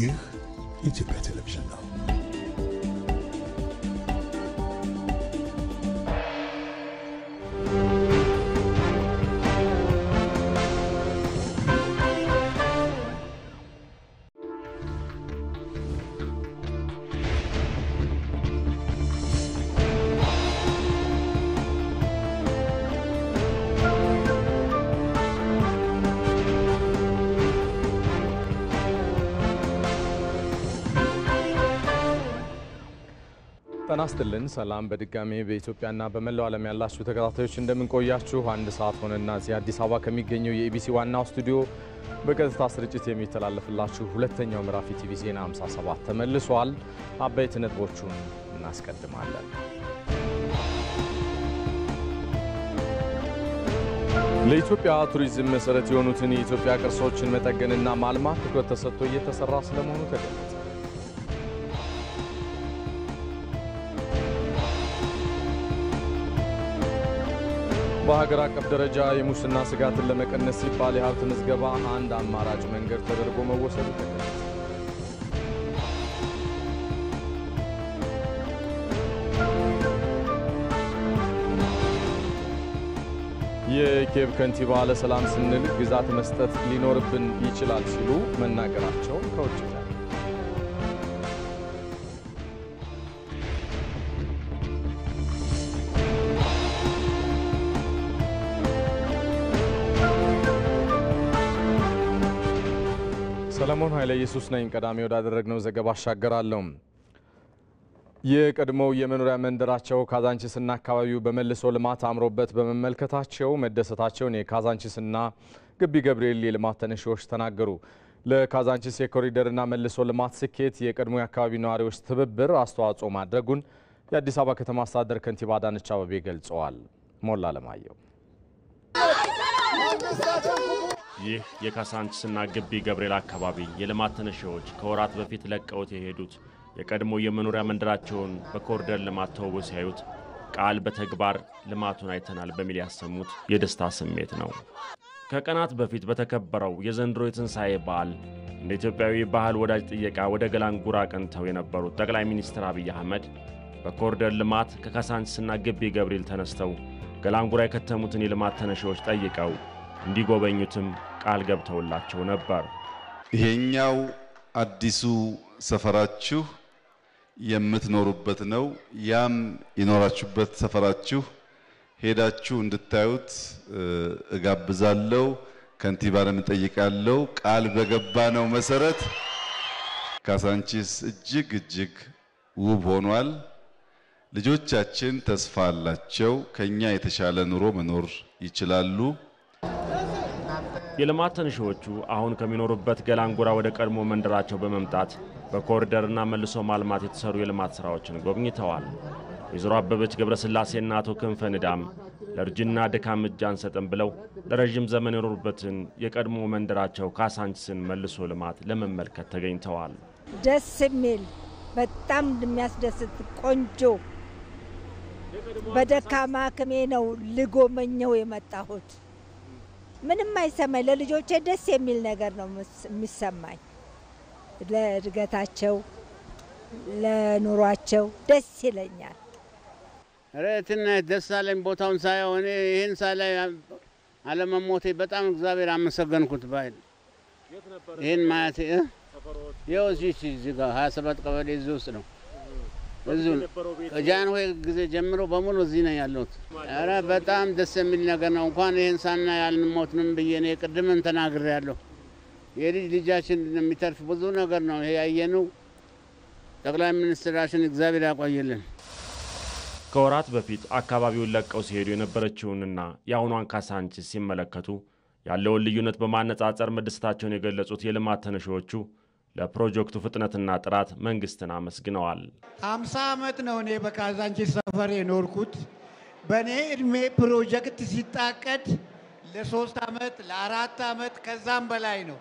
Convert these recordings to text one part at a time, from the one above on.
ይህ የኢትዮጵያ ቴሌቪዥን ነው። ተናስተልን ሰላም በድጋሜ በኢትዮጵያና በመላው ዓለም ያላችሁ ተከታታዮች እንደምን ቆያችሁ? አንድ ሰዓት ሆነና እዚህ አዲስ አበባ ከሚገኘው የኢቢሲ ዋናው ስቱዲዮ በቀጥታ ስርጭት የሚተላለፍላችሁ ሁለተኛው ምዕራፍ ኢቲቪ ዜና 57 ተመልሷል። አበይት ነጥቦቹን እናስቀድማለን። ለኢትዮጵያ ቱሪዝም መሰረት የሆኑትን የኢትዮጵያ ቅርሶችን መጠገንና ማልማት ትኩረት ተሰጥቶ እየተሰራ ስለመሆኑ ተገለጸ። በሀገር አቀፍ ደረጃ የሙስና ስጋትን ለመቀነስ ሲባል የሀብት ምዝገባ አንድ አማራጭ መንገድ ተደርጎ መወሰዱ ተገለጸ። የኬብ ከንቲባ ለሰላም ስንል ግዛት መስጠት ሊኖርብን ይችላል ሲሉ መናገራቸው ከውጭ ሰለሞን ኃይለ ኢየሱስ ነኝ። ቀዳሚ ወዳደረግነው ዘገባ አሻገራለሁ። የቀድሞው የመኖሪያ መንደራቸው ካዛንቺስና አካባቢው በመልሶ ልማት አምሮበት በመመልከታቸው መደሰታቸውን የካዛንቺስና ግቢ ገብርኤል የልማት ተነሺዎች ተናገሩ። ለካዛንቺስ የኮሪደርና መልሶ ልማት ስኬት የቀድሞ የአካባቢ ነዋሪዎች ትብብር አስተዋጽኦ ማድረጉን የአዲስ አበባ ከተማ አስተዳደር ከንቲባ አዳነች አቤቤ ገልጸዋል። ሞላ ለማየው ይህ የካዛንቺስና ግቢ ገብርኤል አካባቢ የልማት ተነሺዎች ከወራት በፊት ለቀውት የሄዱት የቀድሞ የመኖሪያ መንደራቸውን በኮሪደር ልማት ተውበው ሲያዩት ቃል በተግባር ልማቱን አይተናል በሚል ያሰሙት የደስታ ስሜት ነው። ከቀናት በፊት በተከበረው የዘንድሮ የትንሳኤ በዓል እንደ ኢትዮጵያዊ ባህል ወዳጅ ጥየቃ ወደ ገላንጉራ አቅንተው የነበሩት ጠቅላይ ሚኒስትር አብይ አህመድ በኮሪደር ልማት ከካዛንቺስና ግቢ ገብርኤል ተነስተው ገላንጉራ የከተሙትን የልማት ተነሺዎች ጠይቀው እንዲጎበኙትም ቃል ገብተውላቸው ነበር። ይሄኛው አዲሱ ሰፈራችሁ የምትኖሩበት ነው። ያም ይኖራችሁበት ሰፈራችሁ ሄዳችሁ እንድታዩት እጋብዛለሁ። ከንቲባንም ጠይቃለሁ። ቃል በገባነው መሰረት ካዛንቺስ እጅግ ውብ ሆኗል። ልጆቻችን ተስፋ አላቸው። ከኛ የተሻለ ኑሮ መኖር ይችላሉ። የልማት ተነሺዎቹ አሁን ከሚኖሩበት ገላንጉራ ወደ ቀድሞ መንደራቸው በመምጣት በኮሪደርና መልሶ ማልማት የተሰሩ የልማት ስራዎችን ጎብኝተዋል። ወይዘሮ አበበች ገብረስላሴና አቶ ክንፈ ንዳም ለርጅና ድካም እጅ አንሰጥም ብለው ለረጅም ዘመን የኖሩበትን የቀድሞ መንደራቸው ካዛንቺስን መልሶ ልማት ለመመልከት ተገኝተዋል። ደስ የሚል በጣም የሚያስደስት ቆንጆ በደካማ አቅሜ ነው ልጎመኘው የመጣሁት። ምንም አይሰማኝ። ለልጆቼ ደስ የሚል ነገር ነው የሚሰማኝ። ለእድገታቸው ለኑሯቸው ደስ ይለኛል። ረትና ደስ አለኝ ቦታውን ሳይሆን እኔ ይሄን ሳላይ አለመሞቴ በጣም እግዚአብሔር አመሰገንኩት ባይል ይሄን ማያቴ ይኸው እዚህ ጋር 27 ቀበሌ እዚህ ውስጥ ነው። እዚህ ከጃንሆይ ጊዜ ጀምሮ በሙሉ እዚህ ነው ያለሁት። ኧረ በጣም ደስ የሚል ነገር ነው። እንኳን ይሄን ሳና ያልንሞትንም ብዬ ነው ቅድምም ተናግሬያለሁ። የልጃችን የሚተርፍ ብዙ ነገር ነው ይሄ ያየነው። ጠቅላይ ሚኒስትራችን እግዚአብሔር ያቆይልን። ከወራት በፊት አካባቢውን ለቀው ሲሄዱ የነበረችውንና የአሁኗን ካዛንቺስ ሲመለከቱ ያለውን ልዩነት በማነጻጸር መደሰታቸውን የገለጹት የልማት ተነሺዎቹ ለፕሮጀክቱ ፍጥነትና ጥራት መንግስትን አመስግነዋል። 50 ዓመት ነው እኔ በካዛንቺስ ሰፈር የኖርኩት። በእኔ እድሜ ፕሮጀክት ሲታቀድ ለ3 ዓመት ለ4 ዓመት ከዛም በላይ ነው።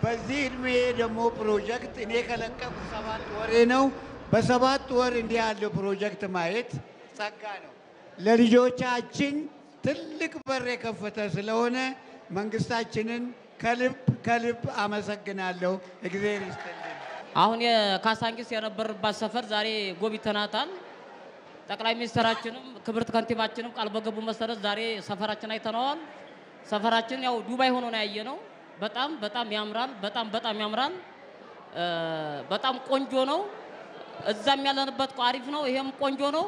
በዚህ እድሜ ደግሞ ፕሮጀክት እኔ ከለቀቁ 7 ወሬ ነው። በ7 ወር እንዲህ ያለው ፕሮጀክት ማየት ጸጋ ነው። ለልጆቻችን ትልቅ በር የከፈተ ስለሆነ መንግስታችንን ከልብ አመሰግናለሁ። እግዚአብሔር ይስጥልኝ። አሁን የካሳንቺስ የነበረባት ሰፈር ዛሬ ጎብኝተናታል። ጠቅላይ ሚኒስትራችንም ክብርት ከንቲባችንም ቃል በገቡ መሰረት ዛሬ ሰፈራችን አይተነዋል። ሰፈራችን ያው ዱባይ ሆኖ ነው ያየነው። በጣም ያምራል። በጣም ያምራል። በጣም ቆንጆ ነው። እዛም ያለንበት አሪፍ ነው። ይሄም ቆንጆ ነው።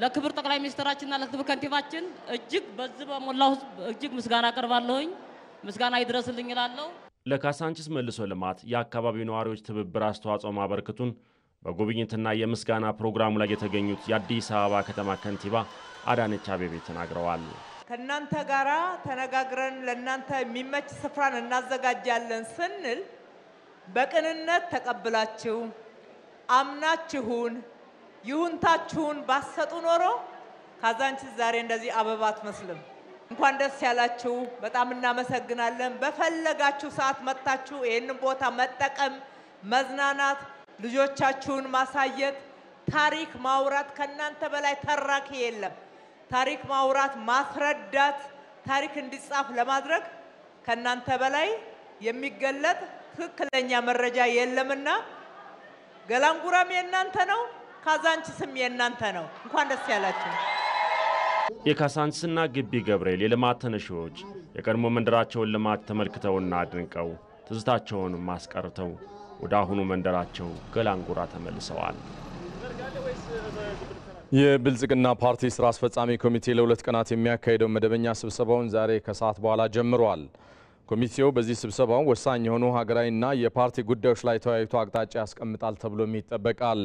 ለክብር ጠቅላይ ሚኒስትራችንና ለክብር ከንቲባችን እጅግ በዚህ በሞላው እጅግ ምስጋና አቀርባለሁኝ። ምስጋና ይድረስልኝ እላለሁ። ለካሳንቺስ መልሶ ልማት የአካባቢው ነዋሪዎች ትብብር አስተዋጽኦ ማበርከቱን በጉብኝትና የምስጋና ፕሮግራሙ ላይ የተገኙት የአዲስ አበባ ከተማ ከንቲባ አዳነች አቤቤ ተናግረዋል። ከናንተ ጋራ ተነጋግረን ለናንተ የሚመች ስፍራን እናዘጋጃለን ስንል በቅንነት ተቀብላችሁ አምናችሁን ይሁንታችሁን ባሰጡ ኖሮ ካዛንቺስ ዛሬ እንደዚህ አበባ አትመስልም። እንኳን ደስ ያላችሁ። በጣም እናመሰግናለን። በፈለጋችሁ ሰዓት መጣችሁ ይሄንን ቦታ መጠቀም፣ መዝናናት፣ ልጆቻችሁን ማሳየት፣ ታሪክ ማውራት ከናንተ በላይ ተራኪ የለም። ታሪክ ማውራት፣ ማስረዳት፣ ታሪክ እንዲጻፍ ለማድረግ ከናንተ በላይ የሚገለጥ ትክክለኛ መረጃ የለምና ገላንጉራም የናንተ ነው፣ ካዛንቺስም የናንተ ነው። እንኳን ደስ ያላችሁ። የካሳንቺስና ግቢ ገብርኤል የልማት ተነሺዎች የቀድሞ መንደራቸውን ልማት ተመልክተውና አድንቀው ትዝታቸውን ማስቀርተው ወደ አሁኑ መንደራቸው ገላንጉራ ተመልሰዋል። የብልጽግና ፓርቲ ስራ አስፈጻሚ ኮሚቴ ለሁለት ቀናት የሚያካሂደው መደበኛ ስብሰባውን ዛሬ ከሰዓት በኋላ ጀምሯል። ኮሚቴው በዚህ ስብሰባው ወሳኝ የሆኑ ሀገራዊና የፓርቲ ጉዳዮች ላይ ተወያይቶ አቅጣጫ ያስቀምጣል ተብሎም ይጠበቃል።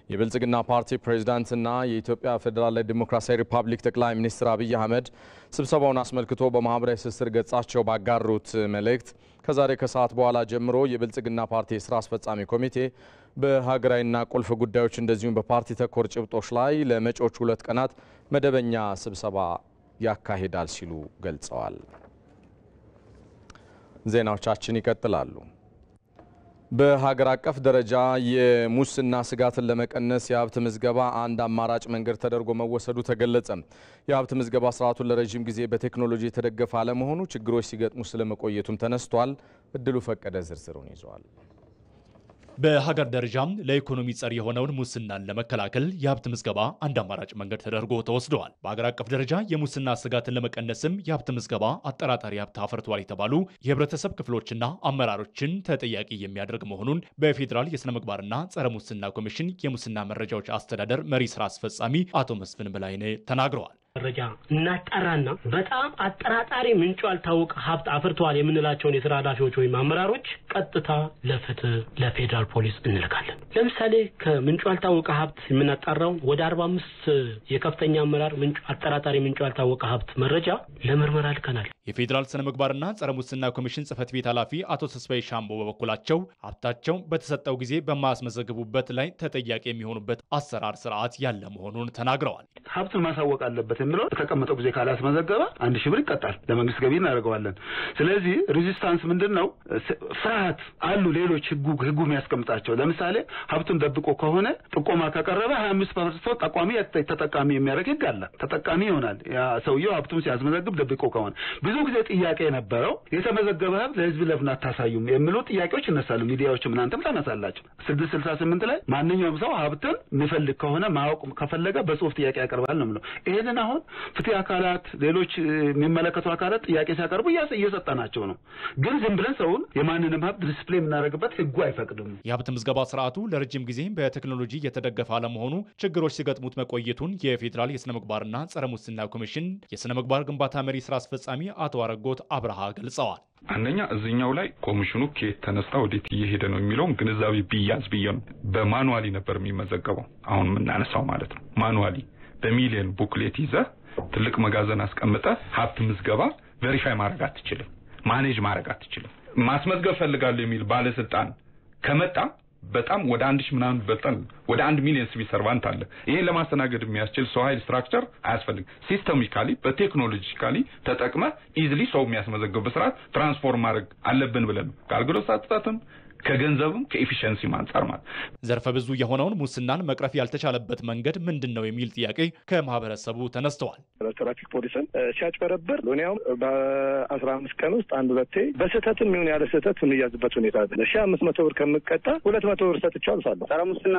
የብልጽግና ፓርቲ ፕሬዝዳንትና የኢትዮጵያ ፌዴራላዊ ዲሞክራሲያዊ ሪፐብሊክ ጠቅላይ ሚኒስትር አብይ አህመድ ስብሰባውን አስመልክቶ በማህበራዊ ትስስር ገጻቸው ባጋሩት መልእክት ከዛሬ ከሰዓት በኋላ ጀምሮ የብልጽግና ፓርቲ ስራ አስፈጻሚ ኮሚቴ በሀገራዊና ቁልፍ ጉዳዮች እንደዚሁም በፓርቲ ተኮር ጭብጦች ላይ ለመጪዎቹ ሁለት ቀናት መደበኛ ስብሰባ ያካሂዳል ሲሉ ገልጸዋል። ዜናዎቻችን ይቀጥላሉ። በሀገር አቀፍ ደረጃ የሙስና ስጋትን ለመቀነስ የሀብት ምዝገባ አንድ አማራጭ መንገድ ተደርጎ መወሰዱ ተገለጸ። የሀብት ምዝገባ ስርዓቱን ለረጅም ጊዜ በቴክኖሎጂ የተደገፈ አለመሆኑ ችግሮች ሲገጥሙ ስለመቆየቱም ተነስቷል። እድሉ ፈቀደ ዝርዝሩን ይዟል። በሀገር ደረጃም ለኢኮኖሚ ጸር የሆነውን ሙስናን ለመከላከል የሀብት ምዝገባ አንድ አማራጭ መንገድ ተደርጎ ተወስደዋል። በሀገር አቀፍ ደረጃ የሙስና ስጋትን ለመቀነስም የሀብት ምዝገባ አጠራጣሪ ሀብት አፈርቷል የተባሉ የህብረተሰብ ክፍሎችና አመራሮችን ተጠያቂ የሚያደርግ መሆኑን በፌዴራል የስነ ምግባርና ጸረ ሙስና ኮሚሽን የሙስና መረጃዎች አስተዳደር መሪ ስራ አስፈጻሚ አቶ መስፍን በላይነህ ተናግረዋል። መረጃ እናጣራና በጣም አጠራጣሪ ምንጩ ያልታወቀ ሀብት አፍርተዋል የምንላቸውን የስራ ኃላፊዎች ወይም አመራሮች ቀጥታ ለፍትህ ለፌዴራል ፖሊስ እንልካለን። ለምሳሌ ከምንጩ ያልታወቀ ሀብት የምናጣራው ወደ 45 የከፍተኛ አመራር ምንጩ አጠራጣሪ ምንጩ ያልታወቀ ሀብት መረጃ ለምርመራ ልከናል። የፌዴራል ስነ ምግባርና ጸረ ሙስና ኮሚሽን ጽህፈት ቤት ኃላፊ አቶ ተስፋዬ ሻምቦ በበኩላቸው ሀብታቸው በተሰጠው ጊዜ በማስመዘግቡበት ላይ ተጠያቂ የሚሆኑበት አሰራር ስርዓት ያለ መሆኑን ተናግረዋል። ሀብቱን ማሳወቅ አለበት የሚለው ተቀመጠው ጊዜ ካላስመዘገበ 1000 ብር ይቀጣል። ለመንግስት ገቢ እናደርገዋለን። ስለዚህ ሬዚስታንስ ምንድነው? ፍርሃት አሉ ሌሎች ህጉ የሚያስቀምጣቸው። ለምሳሌ ሀብቱን ደብቆ ከሆነ ጥቆማ ካቀረበ 25% ጠቋሚ ተጠቃሚ የሚያደርግ ህግ አለ። ተጠቃሚ ይሆናል ያ ሰውየው ሀብቱን ሲያስመዘግብ ደብቆ ከሆነ። ብዙ ጊዜ ጥያቄ የነበረው የተመዘገበ ሀብት ለህዝብ ለምን አታሳዩም የሚሉ ጥያቄዎች ይነሳሉ። ሚዲያዎችም እናንተም ታነሳላችሁ። 668 ላይ ማንኛውም ሰው ሀብቱን የሚፈልግ ከሆነ ማወቅ ከፈለገ በጽሁፍ ጥያቄ ያቀርባል ነው። ይሄንን አሁን ፍትህ አካላት ሌሎች የሚመለከቱ አካላት ጥያቄ ሲያቀርቡ እየሰጠናቸው ነው። ግን ዝም ብለን ሰውን የማንንም ሀብት ዲስፕሌይ የምናደርግበት ህጉ አይፈቅድም። የሀብት ምዝገባ ስርዓቱ ለረጅም ጊዜ በቴክኖሎጂ የተደገፈ አለመሆኑ ችግሮች ሲገጥሙት መቆየቱን የፌዴራል የስነ ምግባርና ጸረ ሙስና ኮሚሽን የስነ ምግባር ግንባታ መሪ ስራ አስፈጻሚ አቶ አረጎት አብርሃ ገልጸዋል። አንደኛ እዚህኛው ላይ ኮሚሽኑ ከየት ተነስታ ወዴት እየሄደ ነው የሚለውን ግንዛቤ ቢያዝ ብዬ ነው። በማኑዋሊ ነበር የሚመዘገበው። አሁን የምናነሳው ማለት ነው ማኑዋሊ በሚሊዮን ቡክሌት ይዘህ ትልቅ መጋዘን አስቀምጠ ሀብት ምዝገባ ቬሪፋይ ማድረግ አትችልም፣ ማኔጅ ማድረግ አትችልም። ማስመዝገብ ፈልጋለሁ የሚል ባለስልጣን ከመጣ በጣም ወደ 1000 ምናምን በጠን ወደ 1 ሚሊዮን ሲቪል ሰርቫንት አለ። ይሄን ለማስተናገድ የሚያስችል ሰው ኃይል ስትራክቸር አያስፈልግም። ሲስተሚካሊ በቴክኖሎጂካሊ ተጠቅመ ኢዚሊ ሰው የሚያስመዘግብ በስርዓት ትራንስፎርም ማድረግ አለብን ብለን ከአገልግሎት አሰጣጥም ከገንዘብም ከኤፊሽንሲም አንጻር ማለት ዘርፈ ብዙ የሆነውን ሙስናን መቅረፍ ያልተቻለበት መንገድ ምንድነው የሚል ጥያቄ ከማህበረሰቡ ተነስተዋል። ትራፊክ ፖሊስን ሲያጭበረብር ሎኒያው በ15 ቀን ውስጥ አንድ ሁለቴ በስህተትም ይሁን ያለ ስህተት የሚያዝበት ሁኔታ አለ። 1500 ብር ከምቀጣ 200 ብር ሰጥቻለሁ አልሳለሁ። ጸረ ሙስና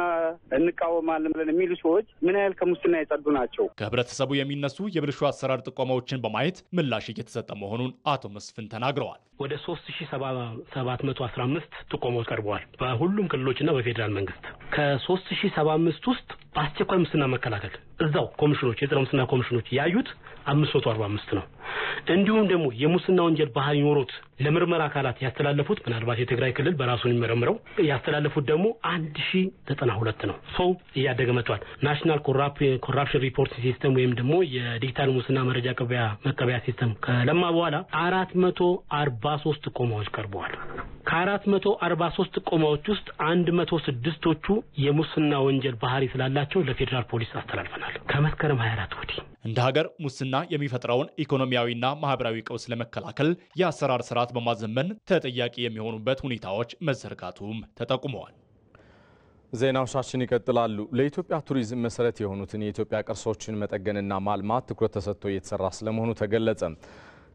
እንቃወማለን ብለን የሚሉ ሰዎች ምን ያህል ከሙስና የጸዱ ናቸው? ከህብረተሰቡ የሚነሱ የብልሹ አሰራር ጥቆማዎችን በማየት ምላሽ እየተሰጠ መሆኑን አቶ መስፍን ተናግረዋል። ወደ 3715 ጥቆማዎች ቀርበዋል በሁሉም ክልሎችና በፌዴራል መንግስት። ከ3075 ውስጥ በአስቸኳይ ሙስና መከላከል እዛው ኮሚሽኖች የጸረ ሙስና ኮሚሽኖች ያዩት 545 ነው። እንዲሁም ደግሞ የሙስና ወንጀል ባህሪ ኖሮት ለምርመራ አካላት ያስተላለፉት ምናልባት የትግራይ ክልል በራሱን የሚመረምረው ያስተላለፉት ደግሞ 1092 ነው። ሰው እያደገ መጥቷል። ናሽናል ኮራፕሽን ሪፖርት ሲስተም ወይም ደግሞ የዲጂታል ሙስና መረጃ መቀበያ ሲስተም ከለማ በኋላ 443 ጥቆማዎች ቀርበዋል። ከ443 ጥቆማዎች ውስጥ 106ቶቹ የሙስና ወንጀል ባህሪ ስላላቸው ለፌዴራል ፖሊስ አስተላልፈናል። ከመስከረም 24 ወዲህ እንደ ሀገር ሙስና የሚፈጥረውን ኢኮኖሚያዊና ማህበራዊ ቀውስ ለመከላከል የአሰራር ስርዓት በማዘመን ተጠያቂ የሚሆኑበት ሁኔታዎች መዘርጋቱም ተጠቁመዋል። ዜናዎቻችን ይቀጥላሉ። ለኢትዮጵያ ቱሪዝም መሰረት የሆኑትን የኢትዮጵያ ቅርሶችን መጠገንና ማልማት ትኩረት ተሰጥቶ እየተሰራ ስለመሆኑ ተገለጸ።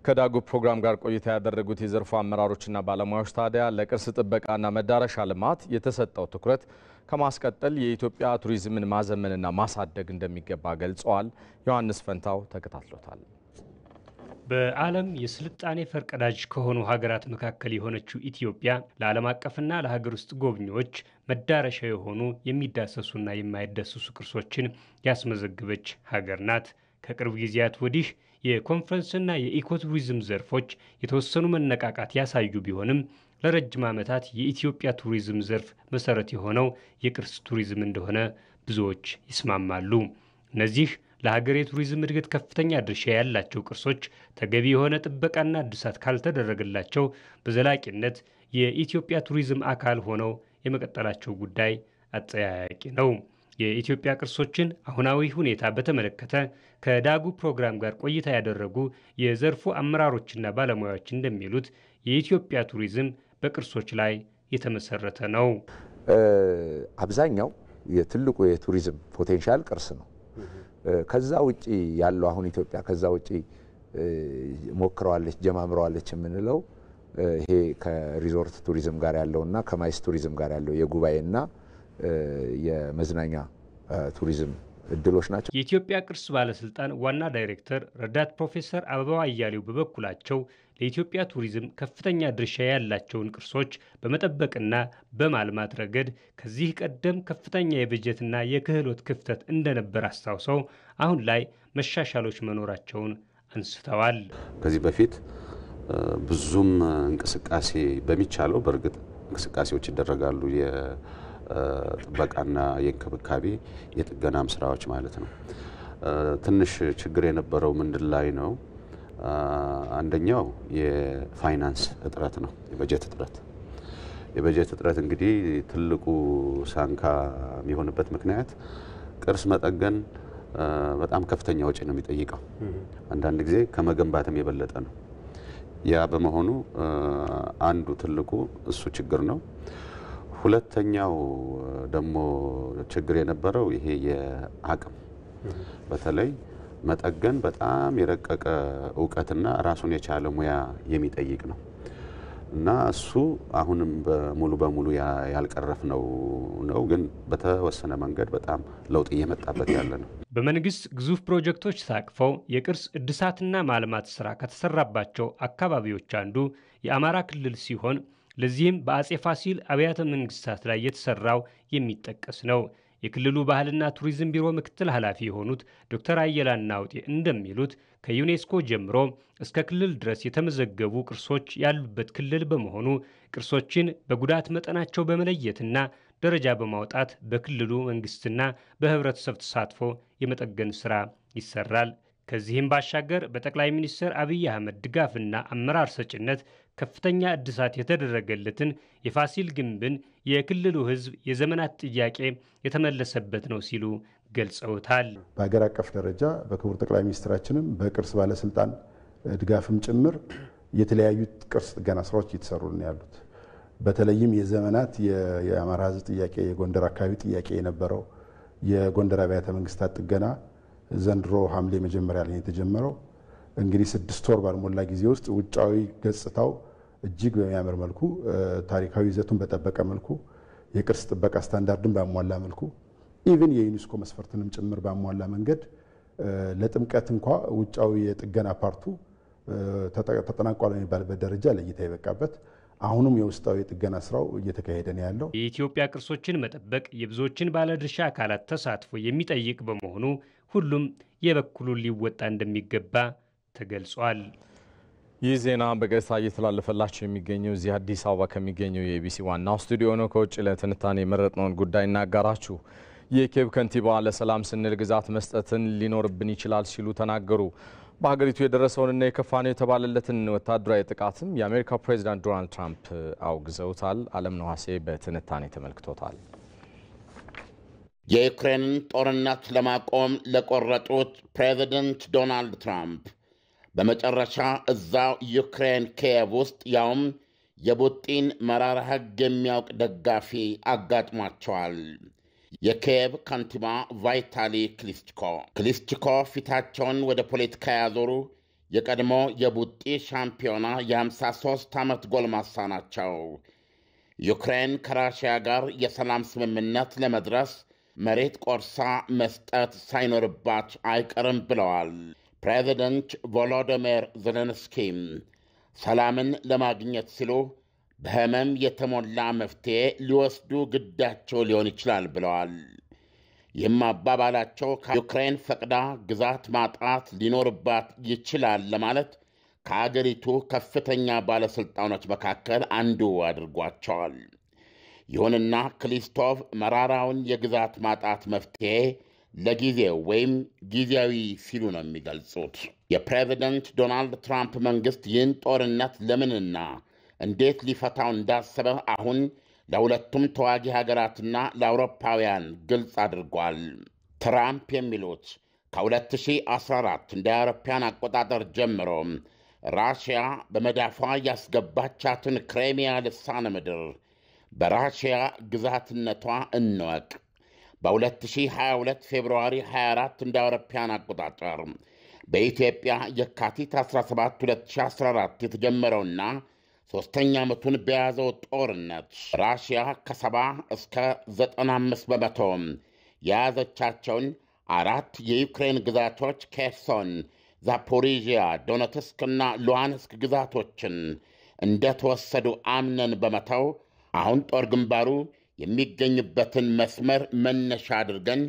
ከዳጉ ፕሮግራም ጋር ቆይታ ያደረጉት የዘርፉ አመራሮችና ባለሙያዎች ታዲያ ለቅርስ ጥበቃና መዳረሻ ልማት የተሰጠው ትኩረት ከማስቀጠል የኢትዮጵያ ቱሪዝምን ማዘመንና ማሳደግ እንደሚገባ ገልጸዋል። ዮሐንስ ፈንታው ተከታትሎታል። በዓለም የስልጣኔ ፈርቀዳጅ ከሆኑ ሀገራት መካከል የሆነችው ኢትዮጵያ ለዓለም አቀፍና ለሀገር ውስጥ ጎብኚዎች መዳረሻ የሆኑ የሚዳሰሱና የማይዳሰሱ ቅርሶችን ያስመዘገበች ሀገር ናት። ከቅርብ ጊዜያት ወዲህ የኮንፈረንስና የኢኮቱሪዝም ዘርፎች የተወሰኑ መነቃቃት ያሳዩ ቢሆንም ለረጅም ዓመታት የኢትዮጵያ ቱሪዝም ዘርፍ መሰረት የሆነው የቅርስ ቱሪዝም እንደሆነ ብዙዎች ይስማማሉ። እነዚህ ለሀገር የቱሪዝም እድገት ከፍተኛ ድርሻ ያላቸው ቅርሶች ተገቢ የሆነ ጥበቃና እድሳት ካልተደረገላቸው በዘላቂነት የኢትዮጵያ ቱሪዝም አካል ሆነው የመቀጠላቸው ጉዳይ አጠያያቂ ነው። የኢትዮጵያ ቅርሶችን አሁናዊ ሁኔታ በተመለከተ ከዳጉ ፕሮግራም ጋር ቆይታ ያደረጉ የዘርፉ አመራሮችና ባለሙያዎች እንደሚሉት የኢትዮጵያ ቱሪዝም በቅርሶች ላይ የተመሰረተ ነው። አብዛኛው የትልቁ የቱሪዝም ፖቴንሻል ቅርስ ነው። ከዛ ውጪ ያለው አሁን ኢትዮጵያ ከዛ ውጪ ሞክረዋለች ጀማምረዋለች የምንለው ይሄ ከሪዞርት ቱሪዝም ጋር ያለውና ከማይስ ቱሪዝም ጋር ያለው የጉባኤና የመዝናኛ ቱሪዝም እድሎች ናቸው። የኢትዮጵያ ቅርስ ባለስልጣን ዋና ዳይሬክተር ረዳት ፕሮፌሰር አበባው አያሌው በበኩላቸው ለኢትዮጵያ ቱሪዝም ከፍተኛ ድርሻ ያላቸውን ቅርሶች በመጠበቅና በማልማት ረገድ ከዚህ ቀደም ከፍተኛ የበጀትና የክህሎት ክፍተት እንደነበር አስታውሰው አሁን ላይ መሻሻሎች መኖራቸውን አንስተዋል። ከዚህ በፊት ብዙም እንቅስቃሴ በሚቻለው በእርግጥ እንቅስቃሴዎች ይደረጋሉ። የጥበቃና የእንክብካቤ የጥገናም ስራዎች ማለት ነው። ትንሽ ችግር የነበረው ምንድን ላይ ነው? አንደኛው የፋይናንስ እጥረት ነው፣ የበጀት እጥረት እንግዲህ ትልቁ ሳንካ የሚሆንበት ምክንያት ቅርስ መጠገን በጣም ከፍተኛ ወጪ ነው የሚጠይቀው። አንዳንድ ጊዜ ከመገንባትም የበለጠ ነው። ያ በመሆኑ አንዱ ትልቁ እሱ ችግር ነው። ሁለተኛው ደግሞ ችግር የነበረው ይሄ የአቅም በተለይ መጠገን በጣም የረቀቀ እውቀትና ራሱን የቻለ ሙያ የሚጠይቅ ነው እና እሱ አሁንም ሙሉ በሙሉ ያልቀረፍ ነው ግን በተወሰነ መንገድ በጣም ለውጥ እየመጣበት ያለ ነው። በመንግስት ግዙፍ ፕሮጀክቶች ታቅፈው የቅርስ እድሳትና ማልማት ስራ ከተሰራባቸው አካባቢዎች አንዱ የአማራ ክልል ሲሆን ለዚህም በአጼ ፋሲል አብያተ መንግስታት ላይ የተሰራው የሚጠቀስ ነው። የክልሉ ባህልና ቱሪዝም ቢሮ ምክትል ኃላፊ የሆኑት ዶክተር አየላን ናውጤ እንደሚሉት ከዩኔስኮ ጀምሮ እስከ ክልል ድረስ የተመዘገቡ ቅርሶች ያሉበት ክልል በመሆኑ ቅርሶችን በጉዳት መጠናቸው በመለየትና ደረጃ በማውጣት በክልሉ መንግስትና በህብረተሰብ ተሳትፎ የመጠገን ስራ ይሰራል። ከዚህም ባሻገር በጠቅላይ ሚኒስትር አብይ አህመድ ድጋፍና አመራር ሰጭነት ከፍተኛ እድሳት የተደረገለትን የፋሲል ግንብን የክልሉ ህዝብ የዘመናት ጥያቄ የተመለሰበት ነው ሲሉ ገልጸውታል። በሀገር አቀፍ ደረጃ በክቡር ጠቅላይ ሚኒስትራችንም በቅርስ ባለስልጣን ድጋፍም ጭምር የተለያዩ ቅርስ ጥገና ስራዎች እየተሰሩ ነው ያሉት። በተለይም የዘመናት የአማራ ሕዝብ ጥያቄ የጎንደር አካባቢ ጥያቄ የነበረው የጎንደር አብያተ መንግስታት ጥገና ዘንድሮ ሐምሌ መጀመሪያ ላይ የተጀመረው እንግዲህ 6 ወር ባልሞላ ጊዜ ውስጥ ውጫዊ ገጽታው እጅግ በሚያምር መልኩ ታሪካዊ ይዘቱን በጠበቀ መልኩ የቅርስ ጥበቃ ስታንዳርድን ባሟላ መልኩ ኢቭን የዩኔስኮ መስፈርትንም ጭምር ባሟላ መንገድ ለጥምቀት እንኳ ውጫዊ የጥገና ፓርቱ ተጠናቋል የሚባልበት ደረጃ ለእይታ የበቃበት አሁንም የውስጣዊ ጥገና ስራው እየተካሄደ ነው ያለው። የኢትዮጵያ ቅርሶችን መጠበቅ የብዙዎችን ባለድርሻ አካላት ተሳትፎ የሚጠይቅ በመሆኑ ሁሉም የበኩሉን ሊወጣ እንደሚገባ ተገልጿል። ይህ ዜና በቀጥታ እየተላለፈላችሁ የሚገኘው እዚህ አዲስ አበባ ከሚገኘው የኢቢሲ ዋናው ስቱዲዮ ነው። ከውጭ ለትንታኔ የመረጥነውን ጉዳይ እናጋራችሁ። የኬብ ከንቲባ ለሰላም ስንል ግዛት መስጠትን ሊኖርብን ይችላል ሲሉ ተናገሩ። በሀገሪቱ የደረሰውንና የከፋ ነው የተባለለትን ወታደራዊ ጥቃትም የአሜሪካው ፕሬዚዳንት ዶናልድ ትራምፕ አውግዘውታል። አለም ነዋሴ በትንታኔ ተመልክቶታል። የዩክሬንን ጦርነት ለማቆም ለቆረጡት ፕሬዚዳንት ዶናልድ ትራምፕ በመጨረሻ እዛው ዩክሬን ኪየቭ ውስጥ ያውም የፑቲን መራራ ሕግ የሚያውቅ ደጋፊ አጋጥሟቸዋል። የኪየቭ ከንቲባ ቫይታሊ ክሊስችኮ ፊታቸውን ወደ ፖለቲካ ያዞሩ የቀድሞ የቡጢ ሻምፒዮና የ53 ዓመት ጎልማሳ ናቸው። ዩክሬን ከራሽያ ጋር የሰላም ስምምነት ለመድረስ መሬት ቆርሳ መስጠት ሳይኖርባት አይቀርም ብለዋል። ፕሬዚደንት ቮሎዲሚር ዜሌንስኪም ሰላምን ለማግኘት ሲሉ በህመም የተሞላ መፍትሄ ሊወስዱ ግዳቸው ሊሆን ይችላል ብለዋል። ይህም አባባላቸው ከዩክሬን ፈቅዳ ግዛት ማጣት ሊኖርባት ይችላል ለማለት ከአገሪቱ ከፍተኛ ባለሥልጣኖች መካከል አንዱ አድርጓቸዋል። ይሁንና ክሊስቶቭ መራራውን የግዛት ማጣት መፍትሄ ለጊዜው ወይም ጊዜያዊ ሲሉ ነው የሚገልጹት። የፕሬዚደንት ዶናልድ ትራምፕ መንግሥት ይህን ጦርነት ለምንና እንዴት ሊፈታው እንዳሰበ አሁን ለሁለቱም ተዋጊ ሀገራትና ለአውሮፓውያን ግልጽ አድርጓል። ትራምፕ የሚሉት ከ2014 እንደ አውሮፓውያን አቆጣጠር ጀምሮ ራሽያ በመዳፏ ያስገባቻትን ክሬሚያ ልሳነ ምድር በራሽያ ግዛትነቷ እንወቅ። በ2022 ፌብርዋሪ 24 እንደ አውሮፓውያን አቆጣጠር በኢትዮጵያ የካቲት 17 2014 የተጀመረውና ሦስተኛ ዓመቱን በያዘው ጦርነት ራሽያ ከ70 እስከ 95 በመቶ የያዘቻቸውን 4 የዩክሬን ግዛቶች ኬርሶን፣ ዛፖሪዥያ፣ ዶኔትስክና ሉሃንስክ ግዛቶችን እንደተወሰዱ አምነን በመተው አሁን ጦር ግንባሩ የሚገኝበትን መስመር መነሻ አድርገን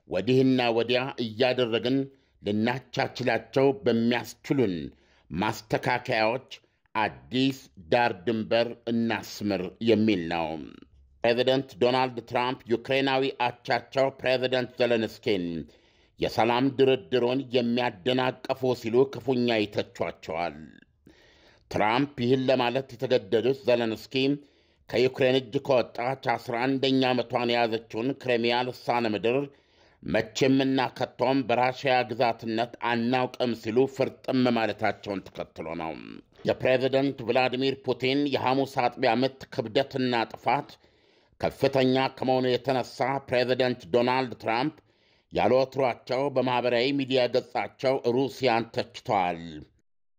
ወዲህና ወዲያ እያደረግን ልናቻችላቸው በሚያስችሉን ማስተካከያዎች አዲስ ዳር ድንበር እናስምር የሚል ነው። ፕሬዚደንት ዶናልድ ትራምፕ ዩክሬናዊ አቻቸው ፕሬዚደንት ዜሌንስኪን የሰላም ድርድሩን የሚያደናቀፉ ሲሉ ክፉኛ ይተቿቸዋል። ትራምፕ ይህን ለማለት የተገደዱት ዜሌንስኪ ከዩክሬን እጅ ከወጣች 11ኛ ዓመቷን የያዘችውን ክሬሚያ ልሳነ ምድር መቼምና ከቶም በራሽያ ግዛትነት አናውቅም ሲሉ ፍርጥም ማለታቸውን ተከትሎ ነው። የፕሬዚደንት ቭላዲሚር ፑቲን የሐሙስ አጥቢያ ምት ክብደትና ጥፋት ከፍተኛ ከመሆኑ የተነሳ ፕሬዚደንት ዶናልድ ትራምፕ ያለወትሯቸው በማኅበራዊ ሚዲያ ገጻቸው ሩሲያን ተችተዋል።